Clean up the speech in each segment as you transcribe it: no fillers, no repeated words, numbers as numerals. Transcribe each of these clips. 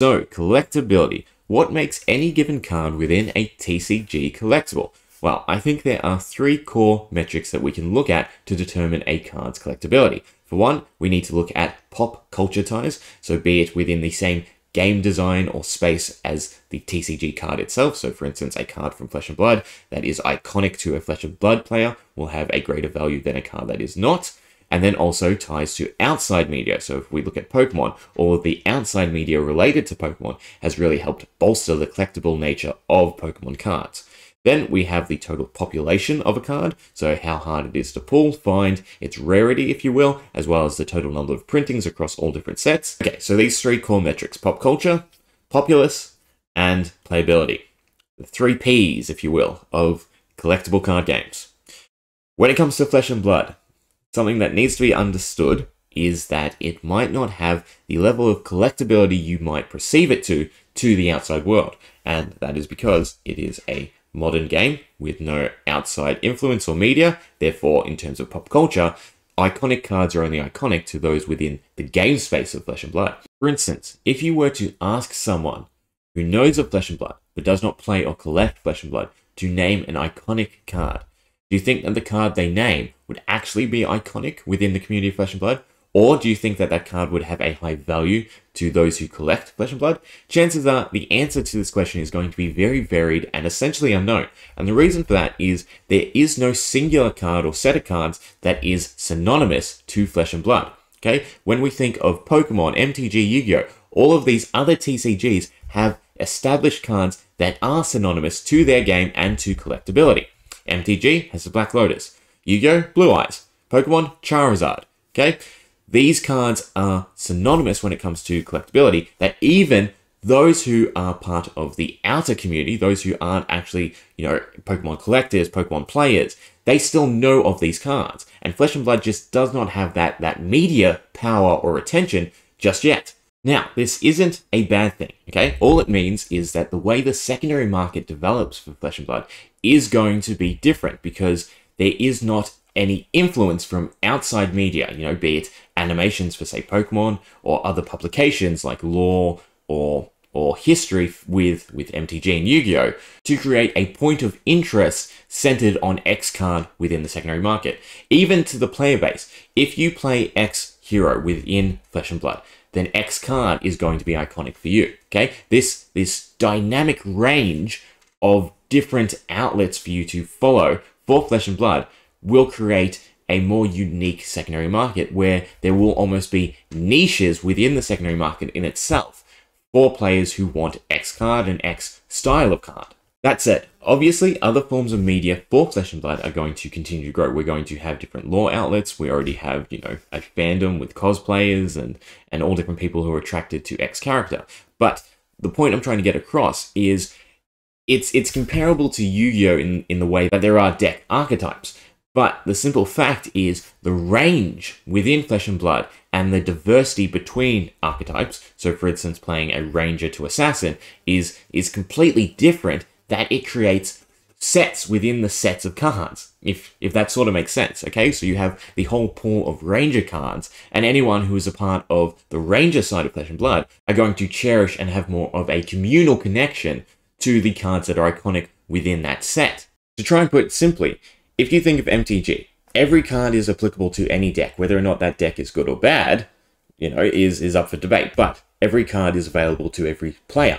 So, collectability. What makes any given card within a TCG collectible? Well, I think there are three core metrics that we can look at to determine a card's collectability. For one, we need to look at pop culture ties, so be it within the same game design or space as the TCG card itself. So for instance, a card from Flesh and Blood that is iconic to a Flesh and Blood player will have a greater value than a card that is not. And then also ties to outside media. So if we look at Pokemon, all of the outside media related to Pokemon has really helped bolster the collectible nature of Pokemon cards. Then we have the total population of a card, so how hard it is to pull, find, its rarity, if you will, as well as the total number of printings across all different sets. Okay, so these three core metrics: pop culture, populace, and playability. The three Ps, if you will, of collectible card games. When it comes to Flesh and Blood, something that needs to be understood is that it might not have the level of collectability you might perceive it to the outside world. And that is because it is a modern game with no outside influence or media. Therefore, in terms of pop culture, iconic cards are only iconic to those within the game space of Flesh and Blood. For instance, if you were to ask someone who knows of Flesh and Blood but does not play or collect Flesh and Blood to name an iconic card, do you think that the card they name would actually be iconic within the community of Flesh and Blood? Or do you think that that card would have a high value to those who collect Flesh and Blood? Chances are the answer to this question is going to be very varied and essentially unknown. And the reason for that is there is no singular card or set of cards that is synonymous to Flesh and Blood. Okay? When we think of Pokemon, MTG, Yu-Gi-Oh!, all of these other TCGs have established cards that are synonymous to their game and to collectability. MTG has the Black Lotus, Yu-Gi-Oh! Blue Eyes, Pokemon Charizard. Okay? These cards are synonymous when it comes to collectability, that even those who are part of the outer community, those who aren't actually, Pokemon collectors, Pokemon players, they still know of these cards. And Flesh and Blood just does not have that media power or attention just yet. Now, this isn't a bad thing, okay? All it means is that the way the secondary market develops for Flesh and Blood is going to be different because there is not any influence from outside media, be it animations for, say, Pokemon or other publications like lore or history with MTG and Yu-Gi-Oh! To create a point of interest centered on X card within the secondary market. Even to the player base, if you play X hero within Flesh and Blood, then X card is going to be iconic for you, okay? This dynamic range of different outlets for you to follow for Flesh and Blood will create a more unique secondary market where there will almost be niches within the secondary market in itself for players who want X card and X style of card. That said, obviously other forms of media for Flesh and Blood are going to continue to grow. We're going to have different lore outlets. We already have, a fandom with cosplayers and all different people who are attracted to X character. But the point I'm trying to get across is it's comparable to Yu-Gi-Oh! in the way that there are deck archetypes. But the simple fact is the range within Flesh and Blood and the diversity between archetypes, so for instance playing a ranger to assassin, is completely different, that it creates sets within the sets of cards, if that sort of makes sense, okay? So you have the whole pool of ranger cards, and anyone who is a part of the ranger side of Flesh and Blood are going to cherish and have more of a communal connection to the cards that are iconic within that set. To try and put it simply, if you think of MTG, every card is applicable to any deck. Whether or not that deck is good or bad, is up for debate. But every card is available to every player.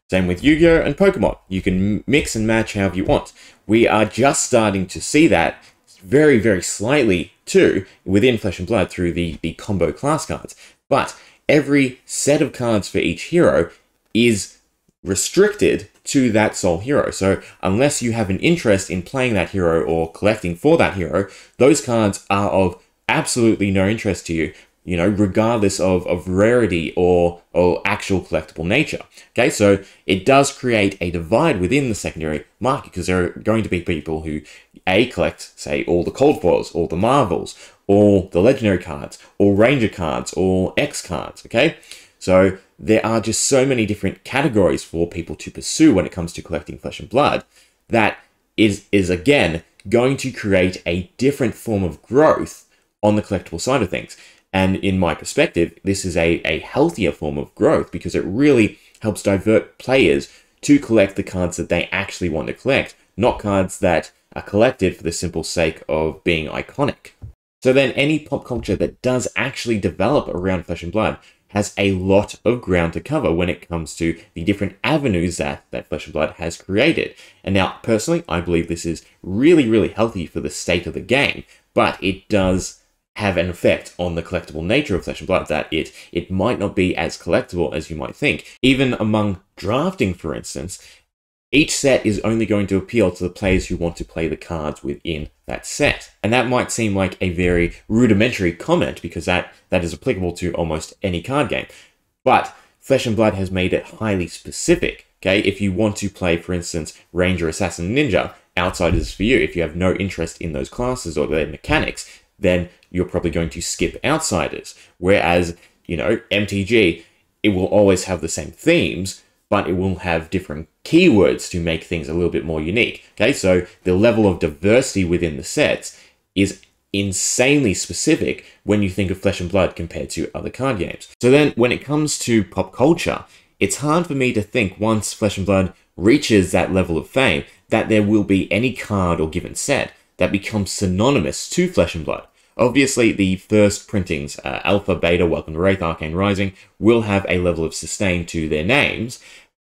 Same with Yu-Gi-Oh! And Pokemon. You can mix and match however you want. We are just starting to see that very, very slightly too within Flesh and Blood through the combo class cards. But every set of cards for each hero is restricted to that sole hero. So unless you have an interest in playing that hero or collecting for that hero, those cards are of absolutely no interest to you, regardless of rarity or actual collectible nature. Okay, so it does create a divide within the secondary market because there are going to be people who collect, say, all the cold foils, all the marvels, all the legendary cards, all ranger cards, all X cards, okay? So there are just so many different categories for people to pursue when it comes to collecting Flesh and Blood that is again going to create a different form of growth on the collectible side of things. And in my perspective, this is a healthier form of growth because it really helps divert players to collect the cards that they actually want to collect, not cards that are collected for the simple sake of being iconic. So then any pop culture that does actually develop around Flesh and Blood has a lot of ground to cover when it comes to the different avenues that Flesh and Blood has created. And now, personally, I believe this is really, really healthy for the state of the game, but it does have an effect on the collectible nature of Flesh and Blood, that it might not be as collectible as you might think. Even among drafting, for instance, each set is only going to appeal to the players who want to play the cards within that set. And that might seem like a very rudimentary comment because that is applicable to almost any card game. But Flesh and Blood has made it highly specific. Okay, if you want to play, for instance, Ranger, Assassin, Ninja, Outsiders is for you. If you have no interest in those classes or their mechanics, then you're probably going to skip Outsiders. Whereas, MTG, it will always have the same themes, but it will have different keywords to make things a little bit more unique. Okay, so the level of diversity within the sets is insanely specific when you think of Flesh and Blood compared to other card games. So then when it comes to pop culture, it's hard for me to think once Flesh and Blood reaches that level of fame that there will be any card or given set that becomes synonymous to Flesh and Blood. Obviously, the first printings, Alpha, Beta, Welcome to Wraith, Arcane Rising, will have a level of sustain to their names,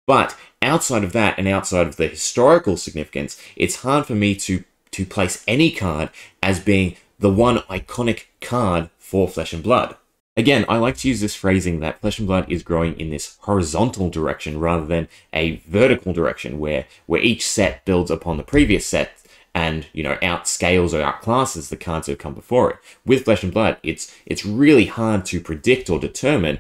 but outside of that and outside of the historical significance, it's hard for me to place any card as being the one iconic card for Flesh and Blood. Again, I like to use this phrasing that Flesh and Blood is growing in this horizontal direction rather than a vertical direction where each set builds upon the previous set and, outscales or outclasses the cards that have come before it. With Flesh and Blood, it's really hard to predict or determine,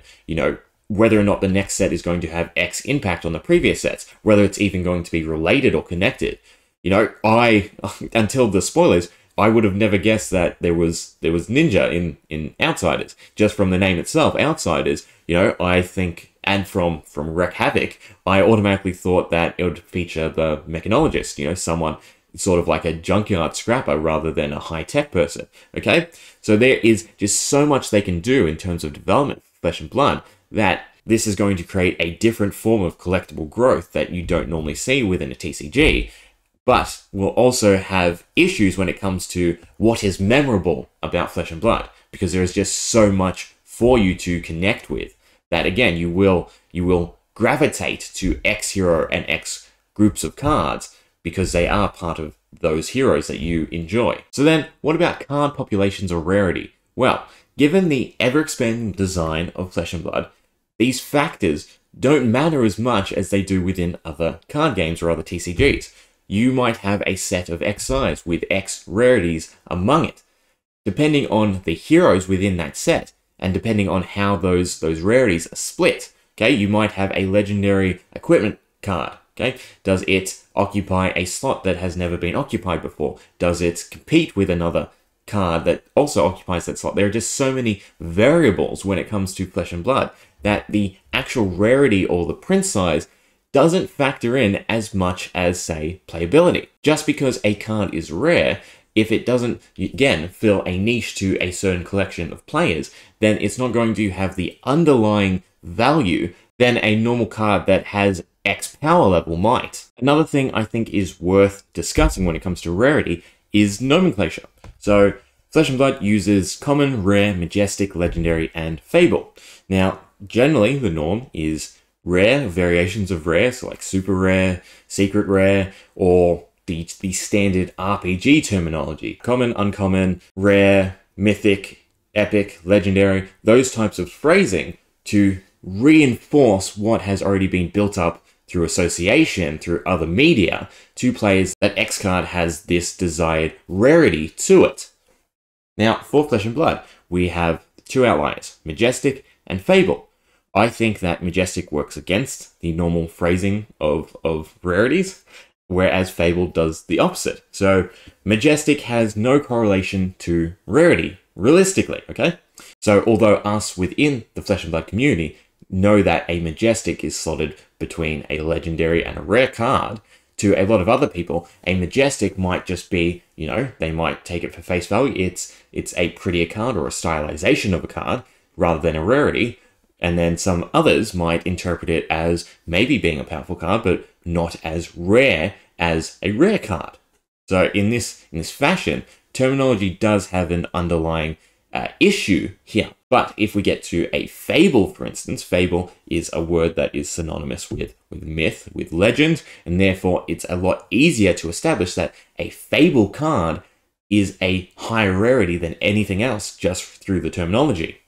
whether or not the next set is going to have X impact on the previous sets, whether it's even going to be related or connected. Until the spoilers, I would have never guessed that there was Ninja in Outsiders. Just from the name itself, Outsiders, I think, and from Wreak Havoc, I automatically thought that it would feature the mechanologist, someone sort of like a junkyard scrapper rather than a high-tech person, okay? So there is just so much they can do in terms of development for Flesh and Blood that this is going to create a different form of collectible growth that you don't normally see within a TCG, but will also have issues when it comes to what is memorable about Flesh and Blood, because there is just so much for you to connect with that, again, you will gravitate to X hero and X groups of cards because they are part of those heroes that you enjoy. So then, what about card populations or rarity? Well, given the ever-expanding design of Flesh and Blood, these factors don't matter as much as they do within other card games or other TCGs. You might have a set of X size with X rarities among it. Depending on the heroes within that set, and depending on how those rarities are split, okay, you might have a legendary equipment card. Okay, does it occupy a slot that has never been occupied before? Does it compete with another card that also occupies that slot? There are just so many variables when it comes to Flesh and Blood that the actual rarity or the print size doesn't factor in as much as, say, playability. Just because a card is rare, if it doesn't, again, fill a niche to a certain collection of players, then it's not going to have the underlying value than a normal card that has X power level might. Another thing I think is worth discussing when it comes to rarity is nomenclature. So, Flesh and Blood uses common, rare, majestic, legendary, and fable. Now, generally, the norm is rare, variations of rare, so like super rare, secret rare, or the standard RPG terminology. Common, uncommon, rare, mythic, epic, legendary, those types of phrasing to reinforce what has already been built up through association, through other media, to players that X card has this desired rarity to it. Now, for Flesh and Blood, we have two outliers, Majestic and Fable. I think that Majestic works against the normal phrasing of rarities, whereas Fable does the opposite. So, Majestic has no correlation to rarity, realistically, okay? So, although us within the Flesh and Blood community know that a Majestic is slotted between a legendary and a rare card, to a lot of other people, a Majestic might just be, you know, they might take it for face value. It's a prettier card or a stylization of a card rather than a rarity. And then some others might interpret it as maybe being a powerful card, but not as rare as a rare card. So in this fashion, terminology does have an underlying issue here. But if we get to a fable, for instance, fable is a word that is synonymous with myth, with legend, and therefore it's a lot easier to establish that a fable card is a higher rarity than anything else just through the terminology.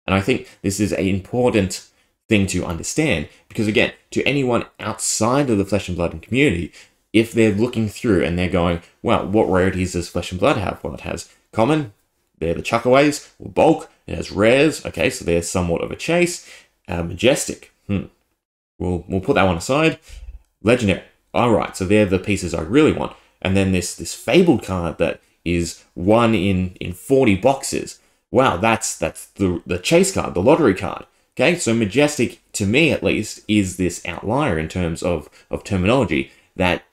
And I think this is an important thing to understand because, again, to anyone outside of the Flesh and Blood community, if they're looking through and they're going, well, what rarities does Flesh and Blood have? Well, it has common, they're the chuckaways, or bulk, it has rares, okay, so they're somewhat of a chase. Majestic, we'll put that one aside. Legendary, alright, so they're the pieces I really want. And then this fabled card that is one in 40 boxes. Wow, that's the chase card, the lottery card. Okay, so Majestic, to me at least, is this outlier in terms of terminology that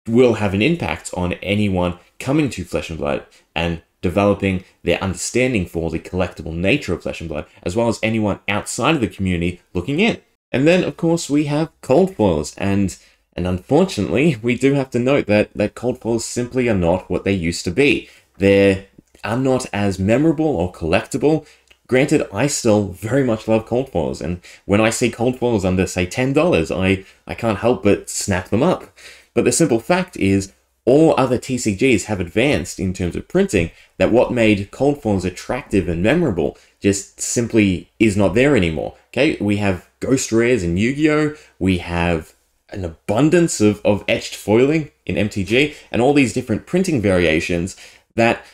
will have an impact on anyone coming to Flesh and Blood and developing their understanding for the collectible nature of Flesh and Blood, as well as anyone outside of the community looking in. And then, of course, we have cold foils, and unfortunately, we do have to note that cold foils simply are not what they used to be. They are not as memorable or collectible. Granted, I still very much love cold foils, and when I see cold foils under, say, $10, I can't help but snap them up. But the simple fact is, all other TCGs have advanced in terms of printing that what made cold foils attractive and memorable just simply is not there anymore. Okay, we have Ghost Rares in Yu-Gi-Oh! We have an abundance of etched foiling in MTG, and all these different printing variations that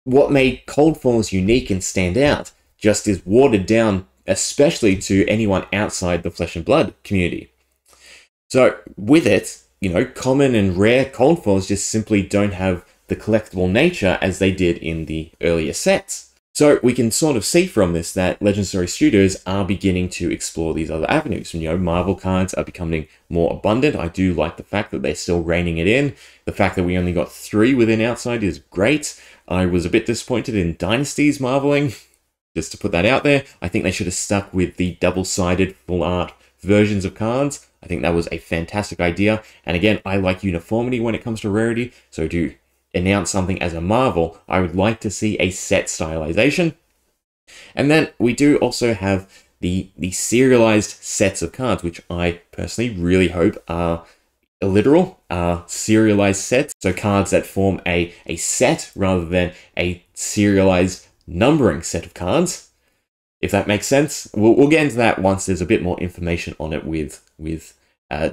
what made cold foils unique and stand out just is watered down, especially to anyone outside the Flesh and Blood community. So with it, you know, common and rare cold foils just simply don't have the collectible nature as they did in the earlier sets. So we can sort of see from this that Legend Story Studios are beginning to explore these other avenues. You know, Marvel cards are becoming more abundant. I do like the fact that they're still reining it in. The fact that we only got 3 within Outside is great. I was a bit disappointed in Dynasties Marveling, just to put that out there. I think they should have stuck with the double-sided full art versions of cards. I think that was a fantastic idea. And again, I like uniformity when it comes to rarity. So to announce something as a Marvel, I would like to see a set stylization. And then we do also have the serialized sets of cards, which I personally really hope are literal, serialized sets. So cards that form a set rather than a serialized numbering set of cards. If that makes sense. We'll get into that once there's a bit more information on it with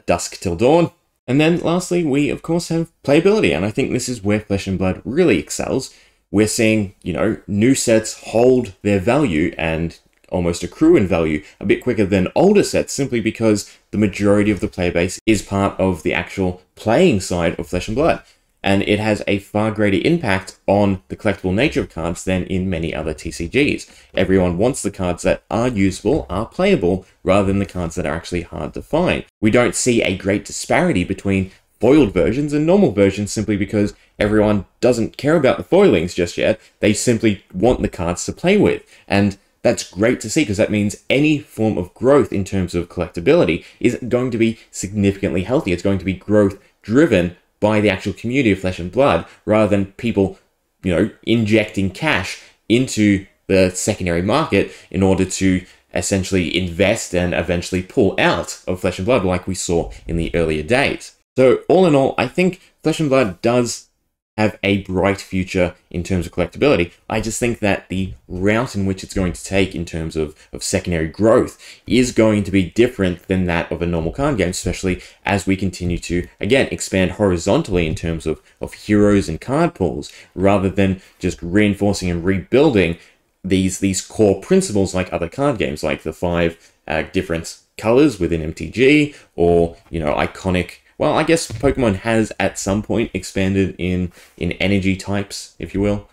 Dusk Till Dawn. And then lastly, we of course have playability, and I think this is where Flesh and Blood really excels. We're seeing, you know, new sets hold their value and almost accrue in value a bit quicker than older sets, simply because the majority of the player base is part of the actual playing side of Flesh and Blood. And it has a far greater impact on the collectible nature of cards than in many other TCGs. Everyone wants the cards that are usable, are playable, rather than the cards that are actually hard to find. We don't see a great disparity between foiled versions and normal versions simply because everyone doesn't care about the foilings just yet. They simply want the cards to play with. And that's great to see because that means any form of growth in terms of collectability is going to be significantly healthy. It's going to be growth driven by the actual community of Flesh and Blood, rather than people, you know, injecting cash into the secondary market in order to essentially invest and eventually pull out of Flesh and Blood like we saw in the earlier days. So all in all, I think Flesh and Blood does have a bright future in terms of collectability. I just think that the route in which it's going to take in terms of secondary growth is going to be different than that of a normal card game, especially as we continue to, again, expand horizontally in terms of heroes and card pools, rather than just reinforcing and rebuilding these core principles like other card games, like the 5 different colors within MTG, or, you know, iconic. Well, I guess Pokemon has at some point expanded in energy types, if you will.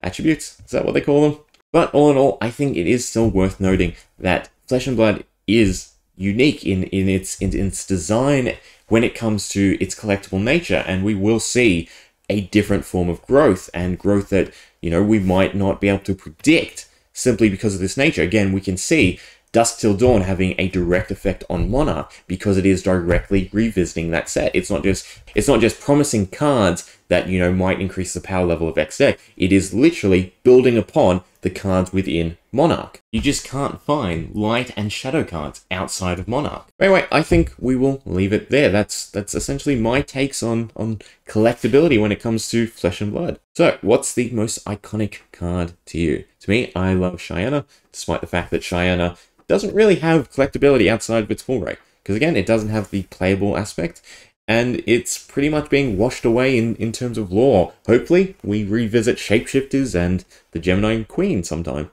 Attributes, is that what they call them? But all in all, I think it is still worth noting that Flesh and Blood is unique in its design when it comes to its collectible nature, and we will see a different form of growth, and growth that, you know, we might not be able to predict simply because of this nature. Again, we can see Dusk Till Dawn having a direct effect on Monarch because it is directly revisiting that set. It's not just promising cards that, you know, might increase the power level of X deck. It is literally building upon the cards within Monarch. You just can't find light and shadow cards outside of Monarch. Anyway, I think we will leave it there. That's essentially my takes on collectability when it comes to Flesh and Blood. So, what's the most iconic card to you? To me, I love Cheyenne, despite the fact that Cheyenne doesn't really have collectability outside of its full rate. Because again, it doesn't have the playable aspect, and it's pretty much being washed away in terms of lore. Hopefully, we revisit Shapeshifters and the Gemini Queen sometime.